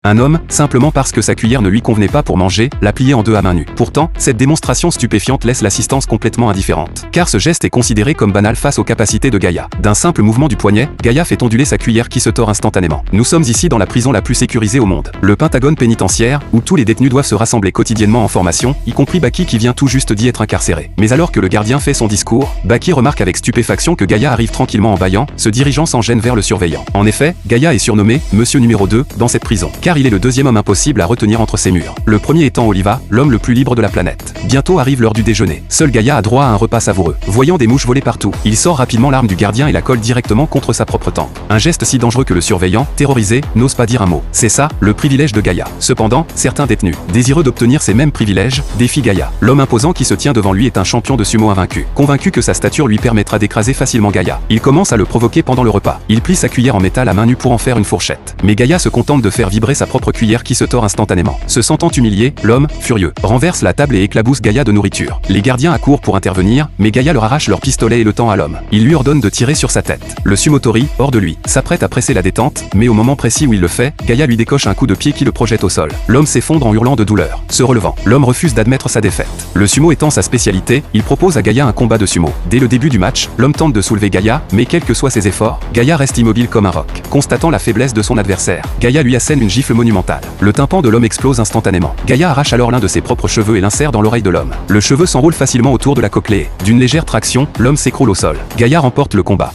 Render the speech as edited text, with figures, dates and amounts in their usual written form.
Un homme, simplement parce que sa cuillère ne lui convenait pas pour manger, l'a pliée en deux à main nue. Pourtant, cette démonstration stupéfiante laisse l'assistance complètement indifférente. Car ce geste est considéré comme banal face aux capacités de Gaïa. D'un simple mouvement du poignet, Gaïa fait onduler sa cuillère qui se tord instantanément. Nous sommes ici dans la prison la plus sécurisée au monde. Le Pentagone pénitentiaire, où tous les détenus doivent se rassembler quotidiennement en formation, y compris Baki qui vient tout juste d'y être incarcéré. Mais alors que le gardien fait son discours, Baki remarque avec stupéfaction que Gaïa arrive tranquillement en bâillant, se dirigeant sans gêne vers le surveillant. En effet, Gaïa est surnommé « Monsieur numéro 2 » dans cette prison, car il est le deuxième homme impossible à retenir entre ses murs. Le premier étant Oliva, l'homme le plus libre de la planète. Bientôt arrive l'heure du déjeuner. Seul Gaïa a droit à un repas savoureux. Voyant des mouches voler partout, il sort rapidement l'arme du gardien et la colle directement contre sa propre tempe. Un geste si dangereux que le surveillant, terrorisé, n'ose pas dire un mot. C'est ça, le privilège de Gaïa. Cependant, certains détenus, désireux d'obtenir ces mêmes privilèges, défient Gaïa. L'homme imposant qui se tient devant lui est un champion de sumo invaincu. Convaincu que sa stature lui permettra d'écraser facilement Gaïa, il commence à le provoquer pendant le repas. Il plie sa cuillère en métal à main nue pour en faire une fourchette. Mais Gaïa se contente de faire vibrer sa propre cuillère qui se tord instantanément. Se sentant humilié, l'homme, furieux, renverse la table et éclabousse Gaïa de nourriture. Les gardiens accourent pour intervenir, mais Gaïa leur arrache leur pistolet et le tend à l'homme. Il lui ordonne de tirer sur sa tête. Le sumotori, hors de lui, s'apprête à presser la détente, mais au moment précis où il le fait, Gaïa lui décoche un coup de pied qui le projette au sol. L'homme s'effondre en hurlant de douleur. Se relevant, l'homme refuse d'admettre sa défaite. Le sumo étant sa spécialité, il propose à Gaïa un combat de sumo. Dès le début du match, l'homme tente de soulever Gaïa, mais quels que soient ses efforts, Gaïa reste immobile comme un roc. Constatant la faiblesse de son adversaire, Gaïa lui assène une gifle monumentale. Le tympan de l'homme explose instantanément. Gaïa arrache alors l'un de ses propres cheveux et l'insère dans l'oreille de l'homme. Le cheveu s'enroule facilement autour de la cochlée. D'une légère traction, l'homme s'écroule au sol. Gaïa remporte le combat.